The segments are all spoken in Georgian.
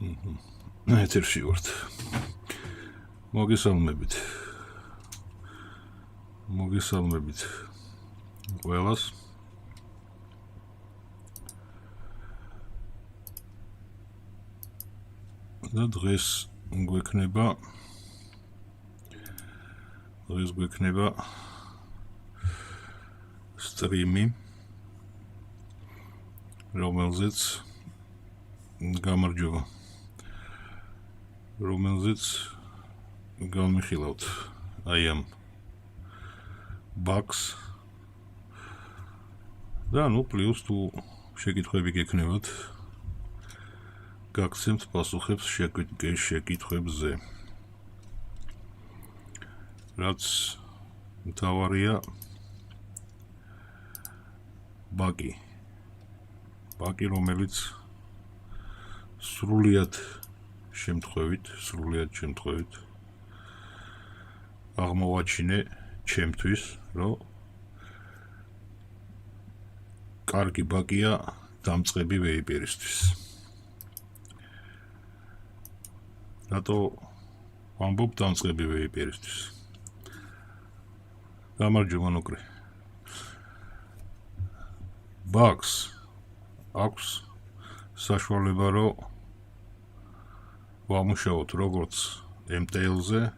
ეთერში ვართ. მოგესალმებით. ყველას. და დღეს გვექნება სტრიმი, რომელზეც გამარჯობა. რომელზეც გავმიხილავთ აი ამ bugs და პლუს თუ შეკითხვები გექნებათ, გაგცემთ პასუხებს შეკითხვებზე. რაც მთავარია ბაგი, რომელიც სრულიად შემთხვევით აღმოვაჩინე ჩემთვის, რომ კარგი ბაგია დამწყები ვეიპერისთვის. რატო ვამბობ დამწყები ვეიპერისთვის? გამარჯობა ნუკრი. bugs აქვს საშუალება, რომ ვამუშაოთ როგორც MTL-ზე,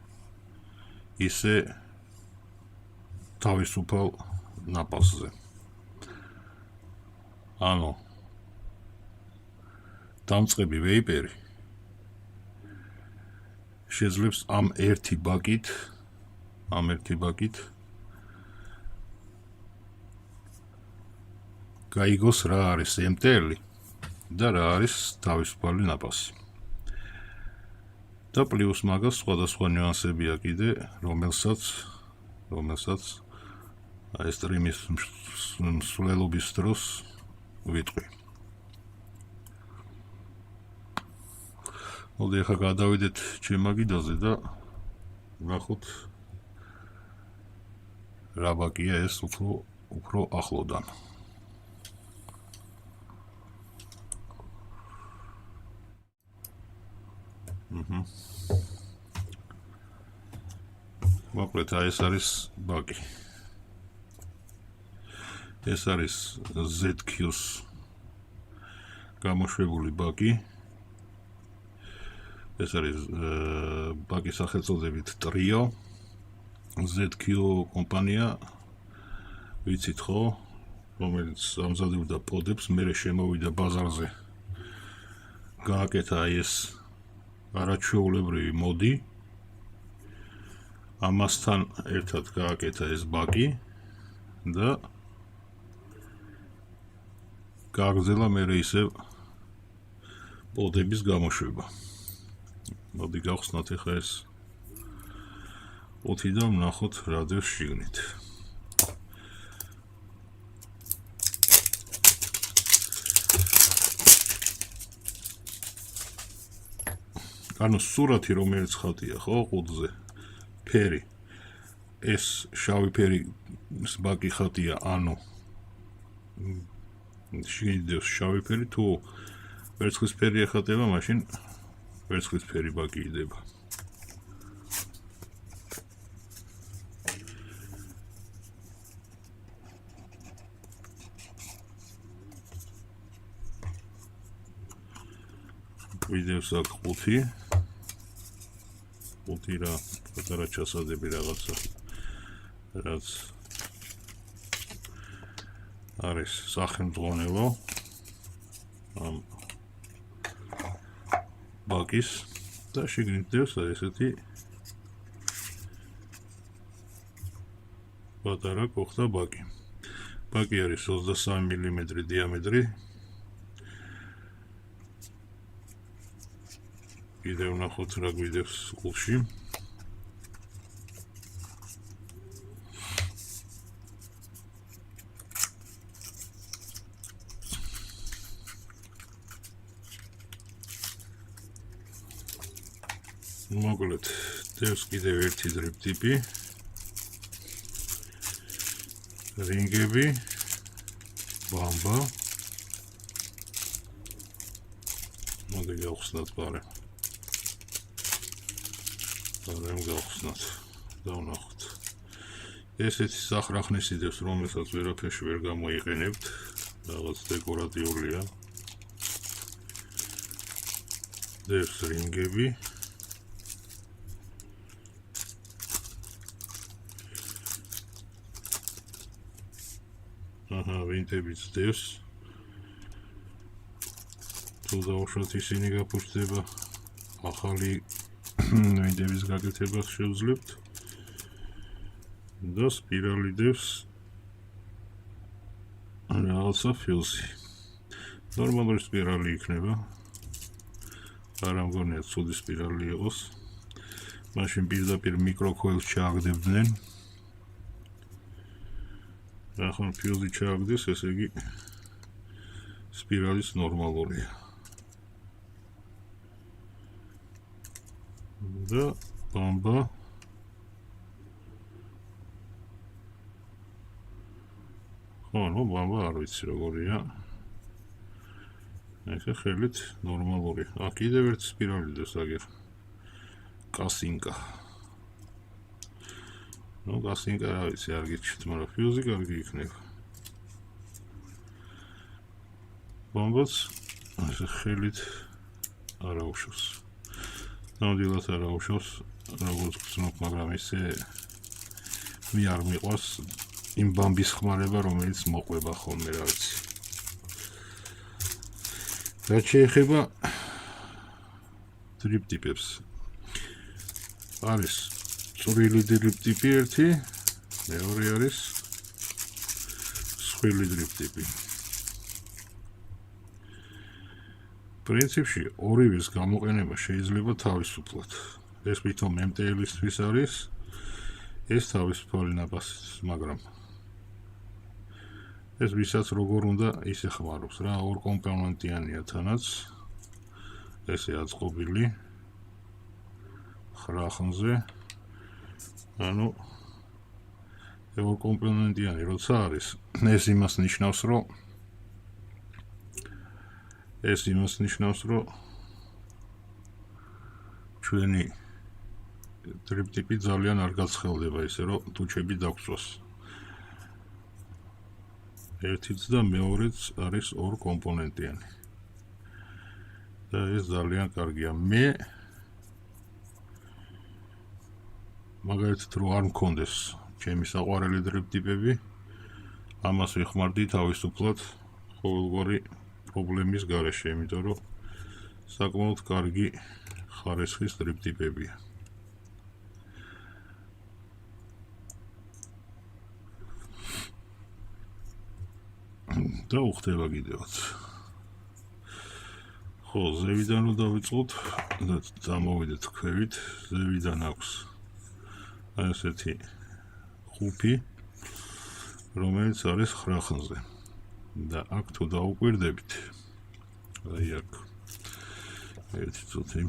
ისე თავისუფალ ნაპასზე. ანუ დამწყები ვეიპერი შეძლებს ამ ერთი ბაგით გაიგოს რა არის MTL და რა არის თავისუფალი ნაპასი. და პლუს მაგას სხვადასხვა ნიუანსებია კიდე, რომელსაც აი სტრიმის მსვლელობის დროს ვიტყვი. მოდი ახლა გადავიდეთ ჩემაგიდაზე და ვნახოთ რა ბაგია ეს უფრო ახლოდან. მოკლედ აი ეს არის ბაგი. ეს არის ZQ-ს გამოშვებული ბაგი. ეს არის ბაგის სახელწოდებით Trio. ZQ კომპანია, ვიცით ხო, რომელიც ამზადებდა პოდებს, მერე შემოვიდა ბაზარზე. გააკეთა ეს არაჩვეულებრივი მოდი. ამასთან ერთად გააკეთა ეს ბაგი და გააგრძელა მერე ისევ პოდების გამოშვება. მოდი გავხსნათ ახლა ეს ოთი და ვნახოთ რა დევს შიგნით. ანუ სურათი რომელიც ხატია ხო ყუთზე, ფერი, ეს შავი ფერი ბაგი ხატია, ანუ შეგიძლიათ შავი ფერი, თუ ვერცხლისფერი ეხატება, მაშინ ვერცხლისფერი ბაგი იდება. ვიდეოს აქ ყუთი რა პატარა ჩასადები რაღაცა, რაც არის სახელმძღვანელო ამ ბაგის და შიგნით დევს ესეთი პატარა კოხთა ბაგი. ბაგი არის 23 მმ დიამეტრი. კიდევ ვნახოთ რა გვიდევს ყუთში. მოკლედ დევს კიდევ ერთი დრიპტიპი, რინგები, ბამბა, მოდი გავხსნათ ბარემ. ბარემ გავხსნათ. დავნახოთ. ესეთი სახრახნის იდევს, რომელსაც ვერაფერში ვერ გამოიყენებთ, რაღაც დეკორატიულია. დევს რინგები. ვინტებიც დევს. თუ დავუშვათ ისინი გაფუძდება, ახალი ვინტების გაკეთებას შევძლებთ. და სპირალი დევს რაღაცა ფილსი. ნორმალური სპირალი იქნება. არ ამგონია ცუდი სპირალი იყოს. მაშინ პირდაპირ მიკროქოილს ჩააგდებდნენ. ახლა ფილსი ჩააგდეს, ესე იგი სპირალის ნორმალურია. და ბამბა ну, баба არ ვიცი როგორია. ეხა ხელით ნორმალური. კიდევ ერთ სპირალი დევს აგერ. კასინკა. ну, კასინკა რა ვიცი, არ გიჩვით, მაგრამ ფიუზი კარგი იქნება. ბამბაც ეხა ხელით არ აუშვს. ნამდვილად არ აუშვს, როგორც გრძნობ, მაგრამ ისე მე არ მიყვარს იმ ბამბის ხმარება, რომელიც მოყვება ხოლმე, რა ვიცი. რაც შეეხება დრიპტიპებს. არის წვრილი დრიპტიპი ერთი, მეორე არის სხვილი დრიპტიპი. პრინციპში ორივეს გამოყენება შეიძლება თავისუფლად. ეს თვითონ MTL-ისთვის არის, ეს თავისუფალი ნაბასის, მაგრამ ეს ვისაც როგორ უნდა ისე ხმარობს რა, ორ კომპონენტიანია თანაც. ესე აწყობილი ხრახნზე. ანუ ორ კომპონენტიანი როცა არის, ეს იმას ნიშნავს, რომ ჩვენი დრიპტიპი ძალიან არ გაცხელდება, ისე რომ ტუჩები დაგწვას. ერთიც და მეორეც არის ორ კომპონენტიანი. და ეს ძალიან კარგია. მე მაგალითად რო არ მქონდეს ჩემი საყვარელი დრიპტიპები, ამას ვიხმარდი თავისუფლად ყოველგვარი პრობლემის გარეშე, იმიტომ რომ საკმაოდ კარგი ხარისხის დრიპტიპებია. და უხდება კიდევაც. ხო, ზევიდან რომ დავიწყოთ და დამოვიდეთ ქვევით, ზევიდან აქვს ესეთი ხუფი, რომელიც არის ხრახნზე. და აქ თუ დაუკვირდებით, აი აქ ერთი წუთი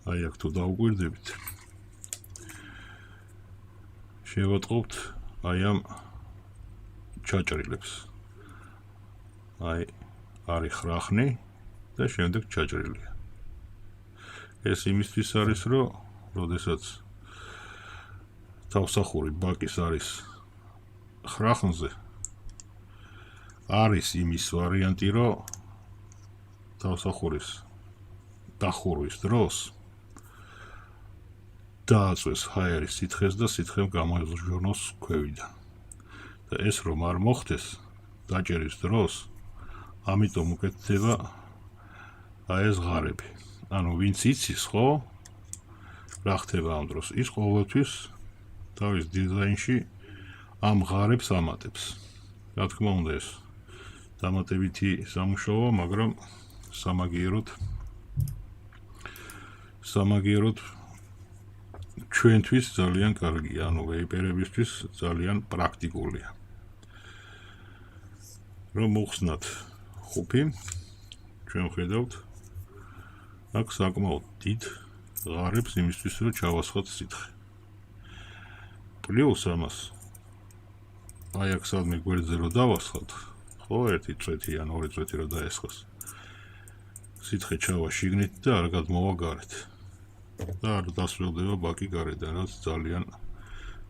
აი აქ თუ დაუკვირდებით, შევატყობთ აი ამ ჩაჭრილებს. აი არის ხრახნი და შემდეგ ჩაჭრილია. ეს იმისთვის არის, რომ როდესაც თავსახური ბაკის არის ხრახნზე, არის იმის ვარიანტი, რომ თავსახურის დახურვის დროს დააწვეს ჰაერის სითხეს და სითხემ გამოიზრჟონოს ქვევიდან. და ეს რომ არ მოხდეს დაჭერის დროს, ამიტომ უკეთდება აი ეს ღარები. ანუ ვინც იცის, ხო? რა ხდება ამ დროს? ის ყოველთვის თავის დიზაინში ამ ღარებს ამატებს. რა თქმა უნდა, ეს დამატებითი სამუშაოა, მაგრამ სამაგიეროდ ჩვენთვის ძალიან კარგია, ანუ ვეიპერებისთვის ძალიან პრაქტიკულია. რომ მოხსნათ ხუფი, ჩვენ ხედავთ აქ საკმაოდ დიდ ღარებს იმისთვის, რომ ჩავასხოთ სითხე. პლუს ამას აი აქ სადმე გვერდზე რო დავასხოთ, ხო, ერთი წვეთი ან ორი წვეთი რო დაესხოს. სითხე ჩავა შიგნით და არ გადმოვა გარეთ. და არ დასრულდება ბაკი გარედან, რაც ძალიან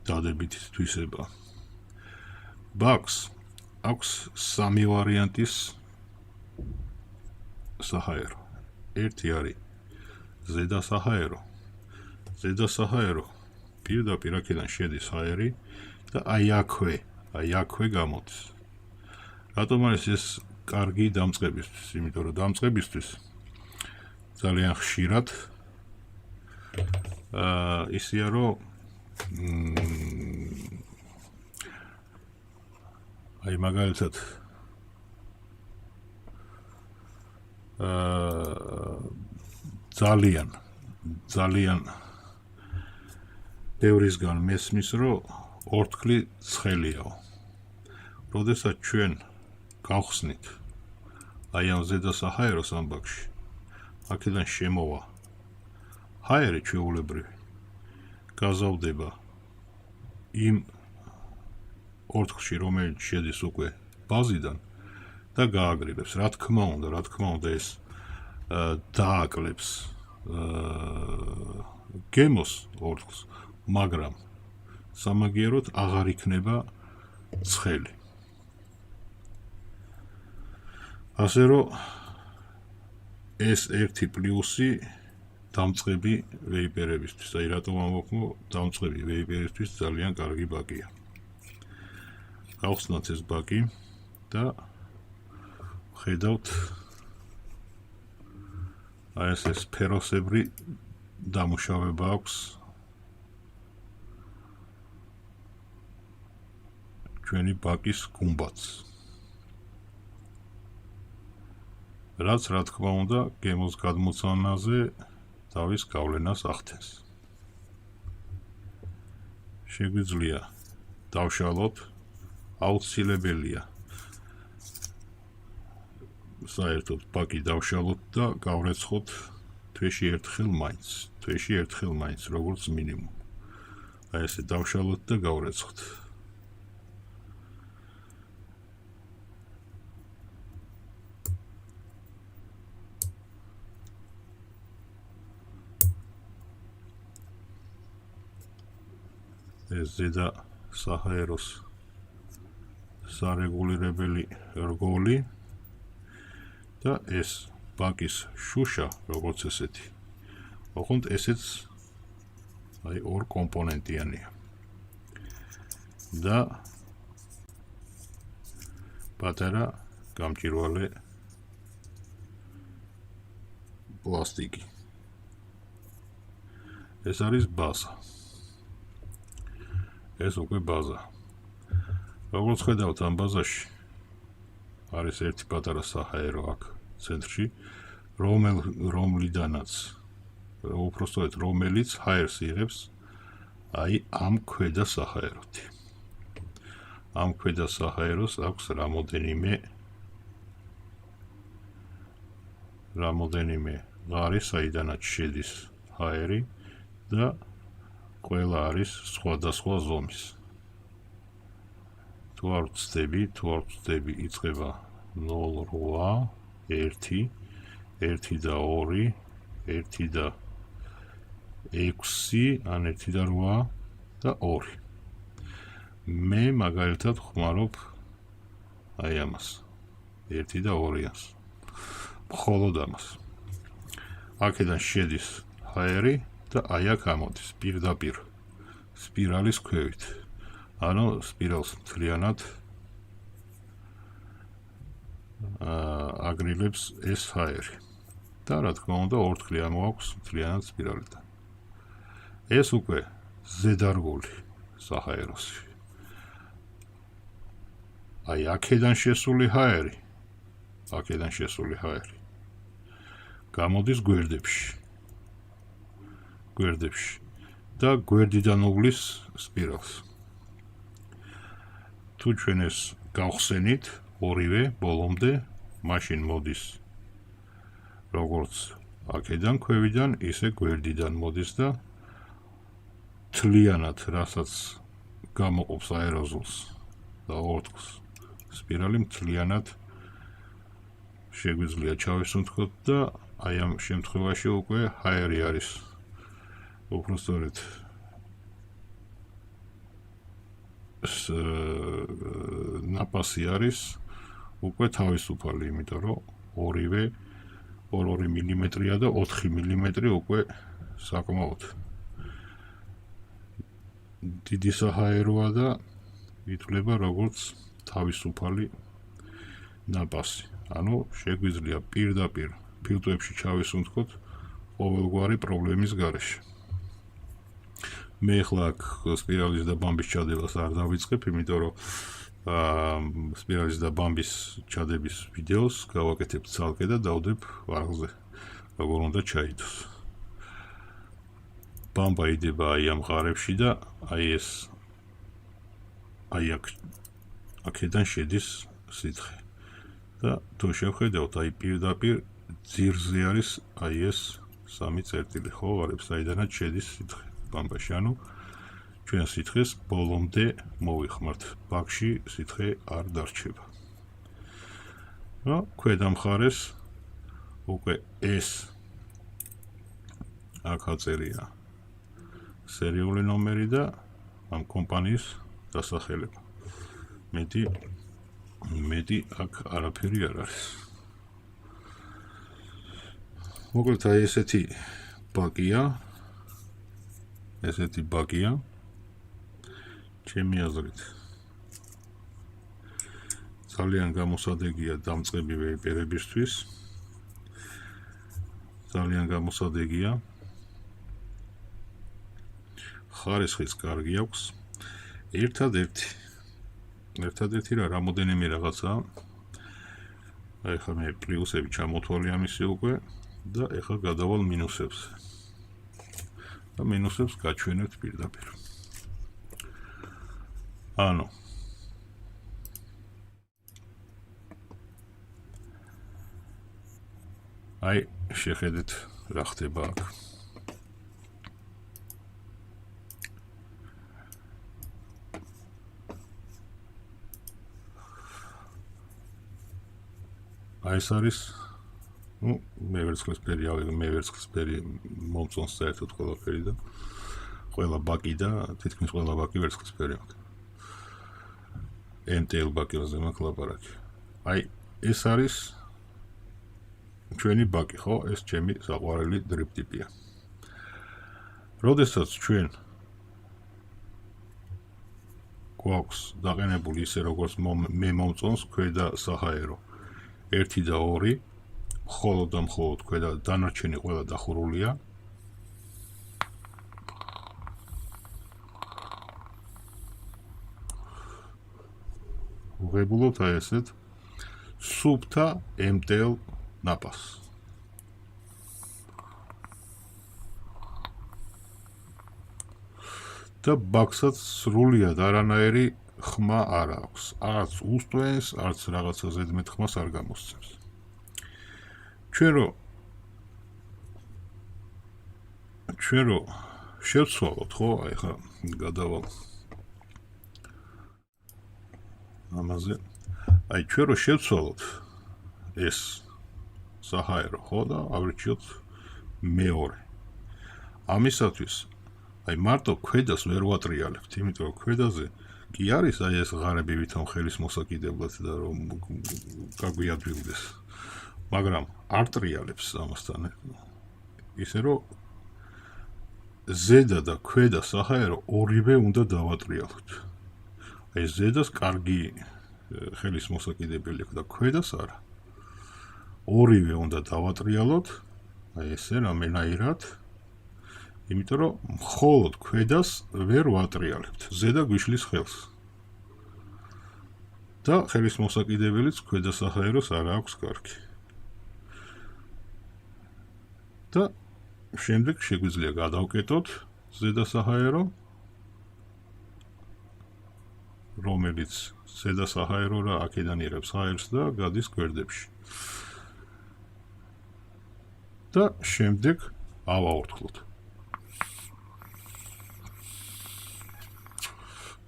დადებითი თვისებაა. ბაკს აქვს სამი ვარიანტის საჰაერო. ერთი არის ზედა საჰაერო. ზედა საჰაერო პირდაპირ აქედან შედის ჰაერი და აი აქვე გამოდის. რატომ არის ეს კარგი დამწყებისთვის? იმიტომ რომ დამწყებისთვის ძალიან ხშირად ისია რომ აი მაგალითად ძალიან ბევრისგან მესმის რომ ორთქლი ცხელიაო. როდესაც ჩვენ გავხსნით აი ამ ზედა საჰაეროს ამბაკში, აქედან შემოვა ჰაერი ჩვეულებრივი, გაზავდება იმ ორთქლში, რომელიც შედის უკვე ბაზიდან და გააგრილებს. რა თქმა უნდა ეს დააკლებს გემოს ორთქლს, მაგრამ სამაგიეროდ აღარ იქნება ცხელი. ასე რომ ეს ერთი პლუსი დამწყები ვეიპერებისთვის. აი რატომ ამბობ, დამწყები ვეიპერებისთვის ძალიან კარგი ბაკია. გავხსნათ ეს ბაკი და ხედავთ აი ეს სფეროსებრი დამუშავება აქვს ჩვენი ბაკის გუმბათს. რაც რა თქმა უნდა გემოს გადმოცემაზე თავის გავლენას ახდენს. შეგვიძლია დავშალოთ, აუცილებელია საერთოდ ბაკი დავშალოთ და გავრეცხოთ თვეში ერთხელ მაინც, როგორც მინიმუმ. აი ესე დავშალოთ და გავრეცხოთ. ეს ზედა საჰაეროს სარეგულირებელი რგოლი და ეს ბაკის შუშა, როგორც ესეთი. ოღონდ ესეც აი ორ კომპონენტიანია. და პატარა გამჭვირვალე პლასტიკი. ეს არის ბაზა. ეს უკვე ბაზა. როგორც ხედავთ ამ ბაზაში არის ერთი პატარა საჰაერო აქ ცენტრში, რომელიც ჰაერს იღებს აი ამ ქვედა საჰაეროთი. ამ ქვედა საჰაეროს აქვს რამოდენიმე ღარი, საიდანაც შედის ჰაერი და ყველა არის სხვადასხვა ზომის. თუ არ ვწდები, იწყება 0,8, 1, 1 და 2, 1 და 6, ან 1 და 8 და 2. მე მაგალითად ხმარობ აი ამას, 1 და 2-ას. მხოლოდ ამას. აქედან შედის ჰაერი და აი აქ ამოდის პირდაპირ სპირალის ქვევით. ანუ სპირალს მთლიანად აგრილებს ეს ჰაერი. და რა თქმა უნდა ორთქლი ამოაქვს მთლიანად სპირალიდან. ეს უკვე ზედარგული საჰაეროსი. აი აქედან შესული ჰაერი გამოდის გვერდებში და გვერდიდან უვლის სპირალს. თუ ჩვენ ეს გავხსენით ორივე ბოლომდე, მაშინ მოდის როგორც აქედან ქვევიდან, ისე გვერდიდან მოდის და თლიანად, რასაც გამოყოფს აეროზოლს და ორთქლს სპირალი მთლიანად შეგვიძლია ჩავისუნთქოთ და აი ამ შემთხვევაში უკვე ჰაერი არის უბრალოდ ნაპასი არის უკვე თავისუფალი, იმიტომ რომ ორივე 2 მილიმეტრია და 4 მილიმეტრი უკვე საკმაოდ დიდი საჰაეროა და ითვლება როგორც თავისუფალი ნაპასი. ანუ შეგვიძლია პირდაპირ ფილტრებში ჩავისუნთქოთ ყოველგვარი პრობლემის გარეშე. მე ახლა აქ სპირალის და ბამბის ჩადებას არ დავიწყებ, იმიტომ რომ სპირალის და ბამბის ჩადების ვიდეოს გავაკეთებ ცალკე და დავდებ ვარღზე, როგორ უნდა ჩაიდოს. ბამბა იდება აი ამ ღარებში და აი ეს აი აქედან შედის სითხე. და თუ შევხედავთ, აი პირდაპირ ძირზე არის აი ეს 3 წერტილი, ხო, არის საიდანაც შედის სითხე ბამბაში. ანუ ჩვენ სითხეს ბოლომდე მოვიხმართ. ბაკში სითხე არ დარჩება. და ქვედა მხარეს უკვე ეს აქ აწერია სერიული ნომერი და ამ კომპანიის დასახელება. მეტი აქ არაფერი არ არის. მოკლედ აი ესეთი ბაკია. ჩემი აზრით ძალიან გამოსადეგია დამწყები ვეიპერებისთვის. ძალიან გამოსადეგია. ხარისხიც კარგი აქვს. ერთადერთი რა რამოდენიმე რაღაცა. აი ხა მე პლუსები ჩამოთვალე ამისი უკვე და ეხლა გადავალ მინუსებს. და მინუსებს გაჩვენებთ პირდაპირ. ანუ აი შეხედეთ რა ხდება აქ. აი ეს არის მე ვერცხლისფერი მომწონს საერთოდ ყველაფერი და ყველა ბაკი და თითქმის ყველა ბაკი ვერცხლისფერი აქვს. MTL ბაკებზე მაქვს ლაპარაკი. აი ეს არის ჩვენი ბაკი, ხო? ეს ჩემი საყვარელი დრიპტიპია. როდესაც ჩვენ გვაქვს დაყენებული ისე როგორც მე მომწონს ქვედა საჰაერო 1 და 2, მხოლოდ და მხოლოდ ქვედა დანარჩენი ყველა დახურულია. ვღებულობთ აი ესეთ სუფთა MTL ნაპასს. და ბაკსაც სრულიად არანაირი ხმა არ აქვს. არც უსტვენს, არც რაღაცა ზედმეტ ხმას არ გამოსცემს. ჩვენ რო შევცვალოთ, ხო, აი ხა გადავალ ამაზე. აი ჩვენ რო შევცვალოთ ეს საჰაერო, ხო, და ავრჩიოთ მეორე. ამისათვის აი მარტო ქვედას ვერ ვატრიალებთ, იმიტომ რომ ქვედაზე კი არის აი ეს ღარები ვითომ ხელის მოსაკიდებლად და რომ გაგვიადვილდეს. მაგრამ არ ტრიალებს ამასთან. ისე რომ ზედა და ქვედა საჰაერო ორივე უნდა დავატრიალოთ. აი ზედას კარგი ხელის მოსაკიდებელი აქვს და ქვედას არა. ორივე უნდა დავატრიალოთ, აი ესე რამენაირად. იმიტომ რომ მხოლოდ ქვედას ვერ ვატრიალებთ. ზედა გვიშლის ხელს. და ხელის მოსაკიდებელიც ქვედა საჰაეროს არ აქვს კარგი. და შემდეგ შეგვიძლია გადავკეტოთ ზედა საჰაერო, რომელიც ზედა საჰაერო რა აქედან იღებს ჰაერს და გადის გვერდებში. და შემდეგ ავაორთქლოთ.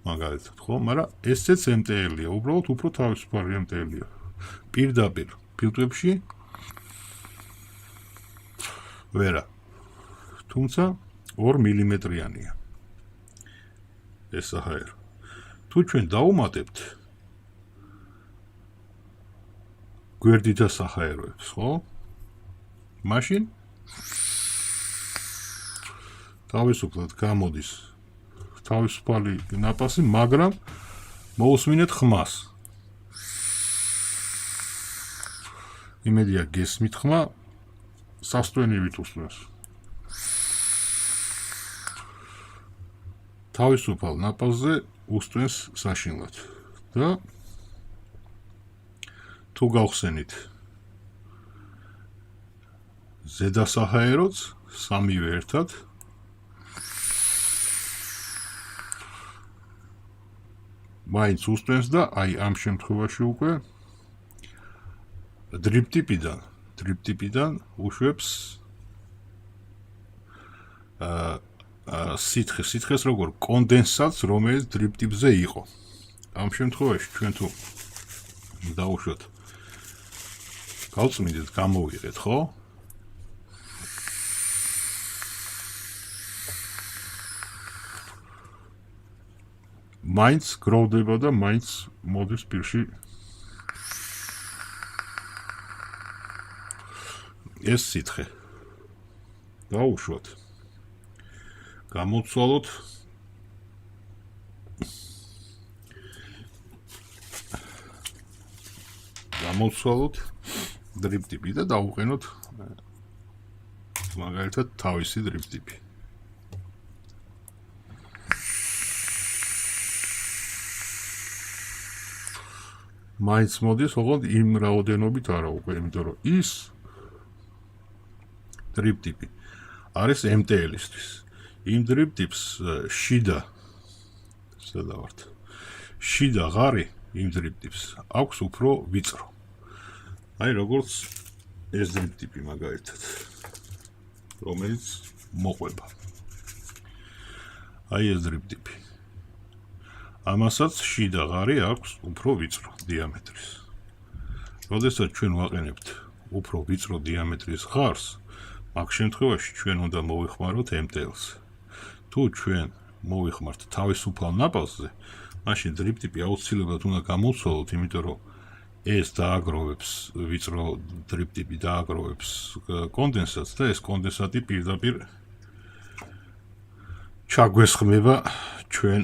მაგალითად, ხო? მაგრამ ესეც MTL-ია, უბრალოდ უფრო თავისუფალი MTL-ია. პირდაპირ ფილტრებში ვერა. თუმცა 2 მმ-იანია. ეს საჰაერო. თუ ჩვენ დავუმატებთ გვერდითა საჰაეროებს, ხო? მაშინ თავისუფლად გამოდის თავისუფალი ნაპასი, მაგრამ მოусმინეთ ხმას. იმედია გესმით ხმა სასტვენივით უსმენს. თავისუფალ ნაპასზე უსტვენს საშინლად და თუ გავხსენით ზედა საჰაეროც სამივე ერთად მაინც უსტვენს და აი ამ შემთხვევაში უკვე დრიპ ტიპიდან უშვებს სითხეს როგორ კონდენსატს, რომელიც დრიპ ტიპზე იყო. ამ შემთხვევაში ჩვენ თუ დავუშვათ გავწმინდეთ, გამოვიღეთ, ხო? მაინც გროვდება და მაინც მოდის პირში ეს სითხე. დავუშვათ. გამოცვალოთ დრიპ ტიპი და დავუყენოთ მაგალითად თავისი დრიპ ტიპი. მაინც მოდის, ოღონდ იმ რაოდენობით არა უკვე, იმიტომ რომ ის დრიპ ტიპი არის MTL-ისთვის. იმ დრიპ ტიპს შიდა ღარი იმ დრიპ ტიპს აქვს უფრო ვიწრო. აი როგორც ეს დრიპ ტიპი მაგალითად, რომელიც მოყვება. აი ეს დრიპ ტიპი. ამასაც შიდა ღარი აქვს უფრო ვიწრო დიამეტრის. როდესაც ჩვენ ვაყენებთ უფრო ვიწრო დიამეტრის ღარს, მაგ შემთხვევაში ჩვენ უნდა მოვიხმაროთ MTL-ს. თუ ჩვენ მოვიხმართ თავისუფალ ნაპასზე, მაშინ დრიპ ტიპი აუცილებლად უნდა გამოვცვალოთ, იმიტომ რომ ეს დააგროვებს ვიწრო დრიპ ტიპი დააგროვებს კონდენსატს და ეს კონდენსატი პირდაპირ ჩაგვესხმება ჩვენ.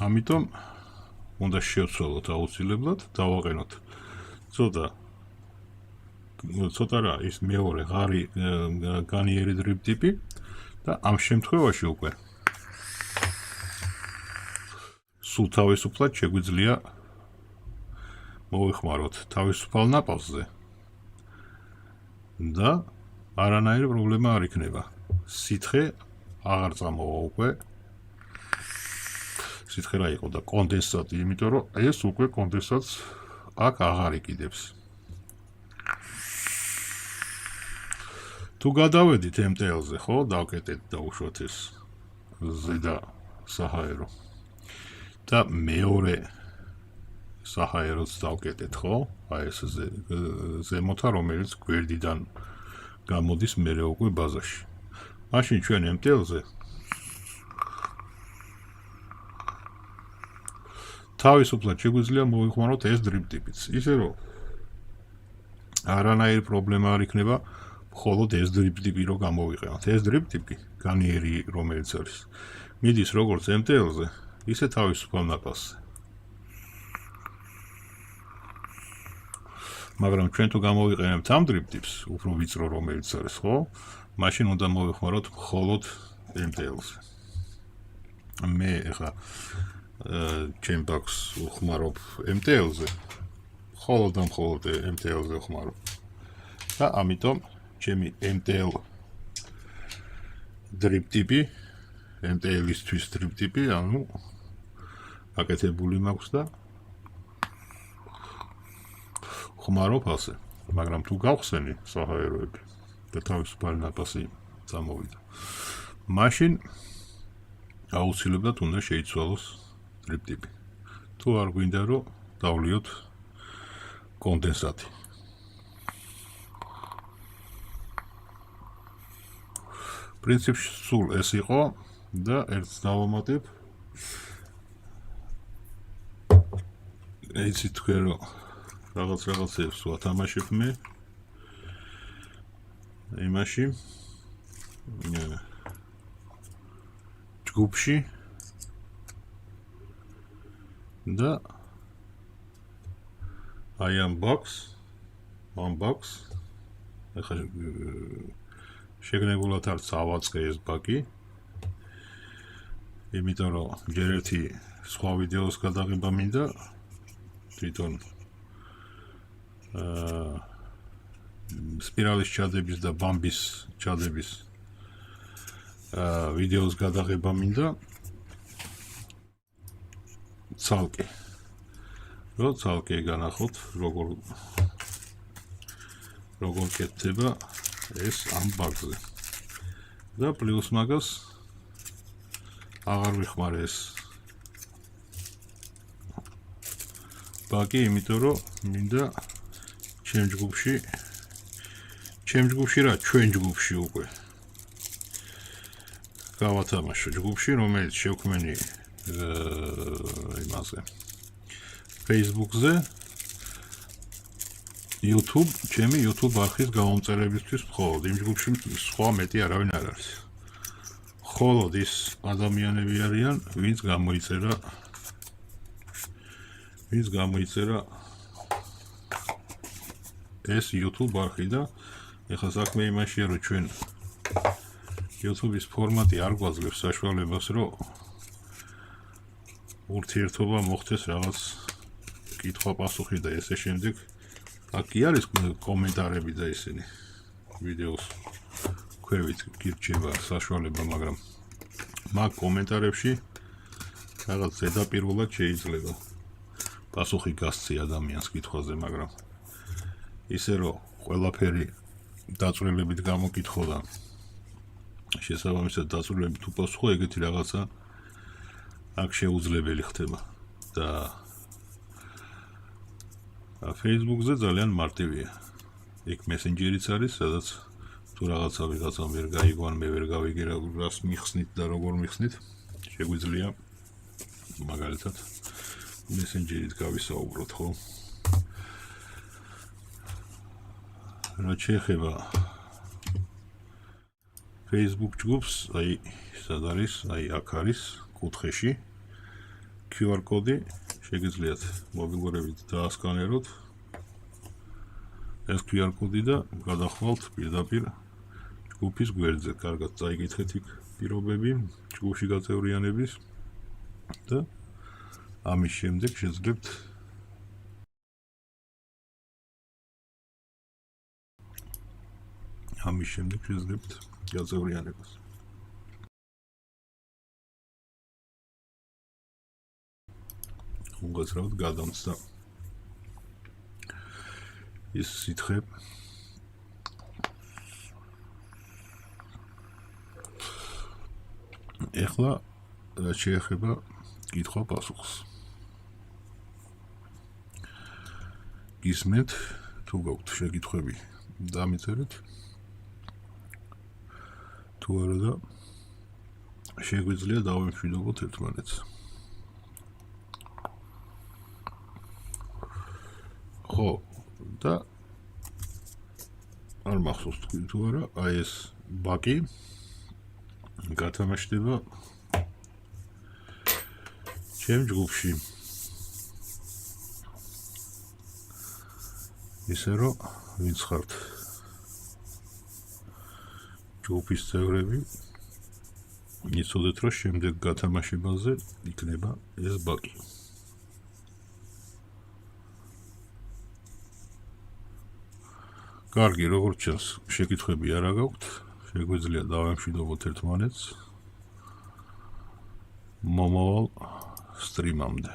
ამიტომ უნდა შევცვალოთ აუცილებლად, დავაყენოთ ცოტა რა ის მეორე ღარი განიერი დრიპ ტიპი და ამ შემთხვევაში უკვე სულ თავისუფლად შეგვიძლია მოვიხმაროთ თავისუფალ ნაპასზე და არანაირი პრობლემა არ იქნება. სითხე აღარ წამოვა უკვე. სითხე რა იყო და კონდენსატი, იმიტომ რომ ეს უკვე კონდენსატს აქ აღარ იყიდებს. თუ გადავედით MTL-ზე, ხო, დავკეტეთ დავუშვათ ეს ზედა საჰაერო და მეორე საჰაეროც დავკეტეთ, ხო? აი ეს ზემოთა, რომელიც გვერდიდან გამოდის მერე უკვე ბაზაში. მაშინ ჩვენ MTL-ზე თავისუფლად შეგვიძლია მოვიხმაროთ ეს დრიპ ტიპიც. ისე რომ არანაირი პრობლემა არ იქნება, მხოლოდ ეს დრიპ ტიპი რო გამოვიყენოთ. ეს დრიპ ტიპი განიერი რომელიც არის, მიდის როგორც MTL-ზე, ისე თავისუფალ ნაპასზე. მაგრამ ჩვენ თუ გამოვიყენებთ ამ დრიპ ტიპს, უფრო ვიწრო რომელიც არის, ხო? მაშინ უნდა მოვიხმაროთ მხოლოდ MTL-ზე. მე ეხლა ჩემ ბაქს ვხმარობ MTL-ზე, მხოლოდ MTL-ზე ვხმარობ. და ამიტომ ჩემი MTL დრიპ ტიპი, MTL-ისთვის დრიპ ტიპი, ანუ აკეთებული მაქვს და ვხმარობ ასე. მაგრამ თუ გავხსენი საჰაეროები და თავისუფალი ნაპასი წამოვიდა, მაშინ აუცილებლად უნდა შეიცვალოს სკრიპტები. თუ არ გვინდა რომ დავლიოთ კონდენსატი. პრინციპში სულ ეს იყო და ერთს დავამატებ. იცით თქვენ რომ რაღაცებს ვათამაშებ მე იმაში ჯგუფში და I unbox ახლა შეგნებულად არ წავაწყე ეს ბაგი იმიტომ რომ ჯერ ერთი სხვა ვიდეოს გადაღება მინდა თვითონ სპირალის ჩადების და ბამბის ჩადების ვიდეოს გადაღება მინდა ცალკე რომ ცალკე განახოთ როგორ კეთდება ეს ამ ბაგზე და პლუს მაგას აღარ ვიხმარე ეს ბაგი იმიტომ რომ მინდა ჩემ ჯგუფში რა ჩვენ ჯგუფში უკვე გავათამაშო ჯგუფში რომელიც შევქმენი იმაზე Facebook-ზე ჩემი YouTube არხის გამომწერებისთვის მხოლოდ იმ ჯგუფში სხვა მეტი არავინ არ არის. მხოლოდ ის ადამიანები არიან, ვინც გამოიწერა ეს YouTube არხი და ეხლა საქმე იმაშია, რომ ჩვენ YouTube-ის ფორმატი არ გვაძლევს საშუალებას, რომ ურთიერთობა მოხდეს რაღაც კითხვა-პასუხი და ესე შემდეგ. აქ კი არის კომენტარები და ისინი ვიდეოს ქვევით გირჩება საშუალება, მაგრამ მაგ კომენტარებში რაღაც ზედაპირულად შეიძლება პასუხი გასცი ადამიანს კითხვაზე, მაგრამ ისე რომ ყველაფერი დაწვრილებით გამოკითხო და შესაბამისად დაწვრილებით უპასუხო, ეგეთი რაღაცა აქ შეუძლებელი ხდება და Facebook-ზე ძალიან მარტივია. იქ მესენჯერიც არის, სადაც თუ რაღაცა ვიღაცამ ვერ გაიგوان, მე ვერ გავიგე რას მიხსნით და როგორ მიხსნით, შეგვიძლია მაგალითად მესენჯერით გავისაუბროთ, ხო? რაც შეეხება Facebook ჯგუფს, აი სად არის, აი აქ არის კუთხეში QR კოდი შეგიძლიათ მობილურებით დაასკანეროთ ეს QR კოდი და გადახვალთ პირდაპირ ჯგუფის გვერდზე. კარგად წაიკითხეთ იქ პირობები ჯგუფში გაწევრიანების და ამის შემდეგ შეძლებთ გაწევრიანებას. უგაცრავად გადამცდა ის სითხე ეხლა რაც შეეხება კითხვა-პასუხს. გისმენთ თუ გაქვთ შეკითხვები დამიწერეთ თუ არა და შეგვიძლია დავემშვიდობოთ ერთმანეთს. ხო და არ მახსოვს თქვი თუ არა, აი ეს ბაკი გათამაშდება ჩემ ჯგუფში. ისე რომ ვინც ხართ ჯგუფის წევრები, იცოდეთ რომ შემდეგ გათამაშებაზე იქნება ეს ბაკი. კარგი, როგორც ჩანს, შეკითხვები არა გაქვთ, შეგვიძლია დავემშვიდობოთ ერთმანეთს მომავალ სტრიმამდე.